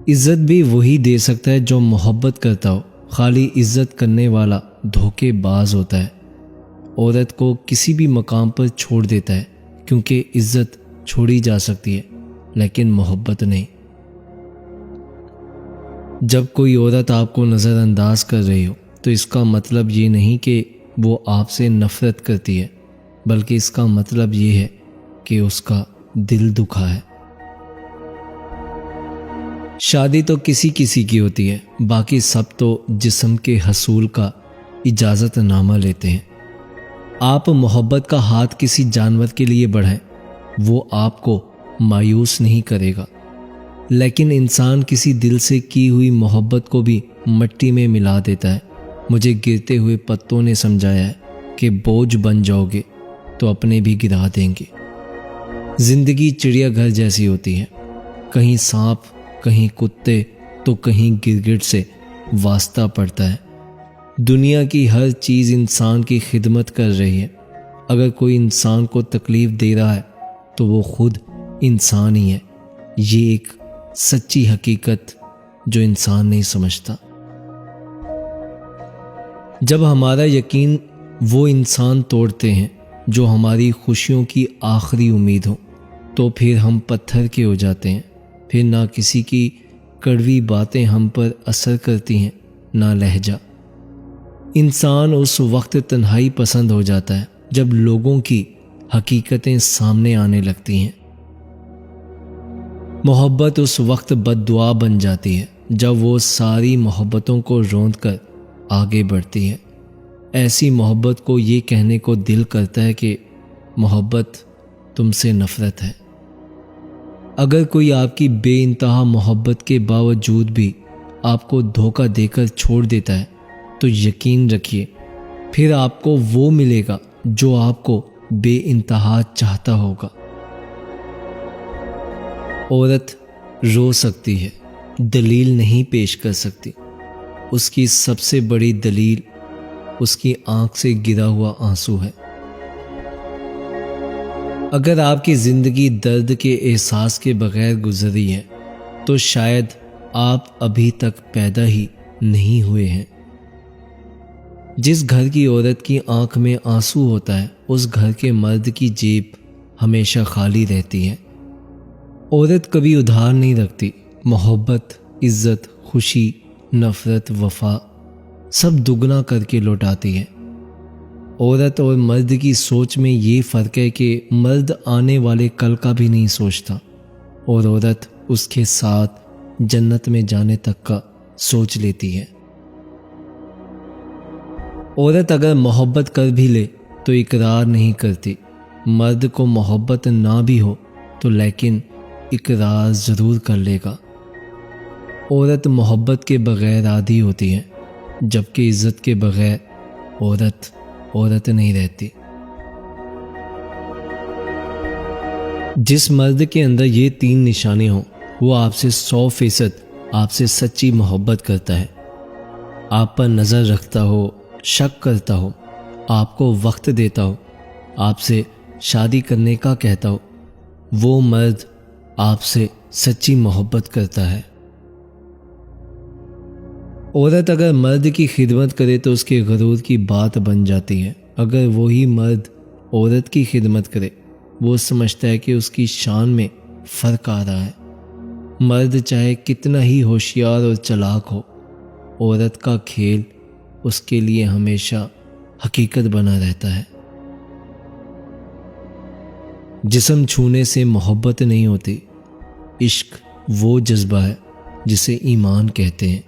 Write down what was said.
عزت بھی وہی دے سکتا ہے جو محبت کرتا ہو، خالی عزت کرنے والا دھوکے باز ہوتا ہے۔ عورت کو کسی بھی مقام پر چھوڑ دیتا ہے کیونکہ عزت چھوڑی جا سکتی ہے لیکن محبت نہیں۔ جب کوئی عورت آپ کو نظر انداز کر رہی ہو تو اس کا مطلب یہ نہیں کہ وہ آپ سے نفرت کرتی ہے، بلکہ اس کا مطلب یہ ہے کہ اس کا دل دکھا ہے۔ شادی تو کسی کسی کی ہوتی ہے، باقی سب تو جسم کے حصول کا اجازت نامہ لیتے ہیں۔ آپ محبت کا ہاتھ کسی جانور کے لیے بڑھائیں، وہ آپ کو مایوس نہیں کرے گا، لیکن انسان کسی دل سے کی ہوئی محبت کو بھی مٹی میں ملا دیتا ہے۔ مجھے گرتے ہوئے پتوں نے سمجھایا ہے کہ بوجھ بن جاؤ گے تو اپنے بھی گرا دیں گے۔ زندگی چڑیا گھر جیسی ہوتی ہے، کہیں سانپ، کہیں کتے تو کہیں گرگٹ سے واسطہ پڑتا ہے۔ دنیا کی ہر چیز انسان کی خدمت کر رہی ہے۔ اگر کوئی انسان کو تکلیف دے رہا ہے تو وہ خود انسان ہی ہے۔ یہ ایک سچی حقیقت جو انسان نہیں سمجھتا۔ جب ہمارا یقین وہ انسان توڑتے ہیں جو ہماری خوشیوں کی آخری امید ہو تو پھر ہم پتھر کے ہو جاتے ہیں۔ پھر نہ کسی کی کڑوی باتیں ہم پر اثر کرتی ہیں، نہ لہجہ۔ انسان اس وقت تنہائی پسند ہو جاتا ہے جب لوگوں کی حقیقتیں سامنے آنے لگتی ہیں۔ محبت اس وقت بد دعا بن جاتی ہے جب وہ ساری محبتوں کو روند کر آگے بڑھتی ہے۔ ایسی محبت کو یہ کہنے کو دل کرتا ہے کہ محبت تم سے نفرت ہے۔ اگر کوئی آپ کی بے انتہا محبت کے باوجود بھی آپ کو دھوکہ دے کر چھوڑ دیتا ہے تو یقین رکھیے پھر آپ کو وہ ملے گا جو آپ کو بے انتہا چاہتا ہوگا۔ عورت رو سکتی ہے، دلیل نہیں پیش کر سکتی۔ اس کی سب سے بڑی دلیل اس کی آنکھ سے گرا ہوا آنسو ہے۔ اگر آپ کی زندگی درد کے احساس کے بغیر گزری ہے تو شاید آپ ابھی تک پیدا ہی نہیں ہوئے ہیں۔ جس گھر کی عورت کی آنکھ میں آنسو ہوتا ہے اس گھر کے مرد کی جیب ہمیشہ خالی رہتی ہے۔ عورت کبھی ادھار نہیں رکھتی۔ محبت، عزت، خوشی، نفرت، وفا سب دگنا کر کے لوٹاتی ہے۔ عورت اور مرد کی سوچ میں یہ فرق ہے کہ مرد آنے والے کل کا بھی نہیں سوچتا اور عورت اس کے ساتھ جنت میں جانے تک کا سوچ لیتی ہے۔ عورت اگر محبت کر بھی لے تو اقرار نہیں کرتی۔ مرد کو محبت نہ بھی ہو تو لیکن اقرار ضرور کر لے گا۔ عورت محبت کے بغیر عادی ہوتی ہے، جبکہ عزت کے بغیر عورت نہیں رہتی۔ جس مرد کے اندر یہ 3 نشانیاں ہوں وہ آپ سے 100% آپ سے سچی محبت کرتا ہے۔ آپ پر نظر رکھتا ہو، شک کرتا ہو، آپ کو وقت دیتا ہو، آپ سے شادی کرنے کا کہتا ہو، وہ مرد آپ سے سچی محبت کرتا ہے۔ عورت اگر مرد کی خدمت کرے تو اس کے غرور کی بات بن جاتی ہے۔ اگر وہی مرد عورت کی خدمت کرے وہ سمجھتا ہے کہ اس کی شان میں فرق آ رہا ہے۔ مرد چاہے کتنا ہی ہوشیار اور چلاک ہو، عورت کا کھیل اس کے لیے ہمیشہ حقیقت بنا رہتا ہے۔ جسم چھونے سے محبت نہیں ہوتی، عشق وہ جذبہ ہے جسے ایمان کہتے ہیں۔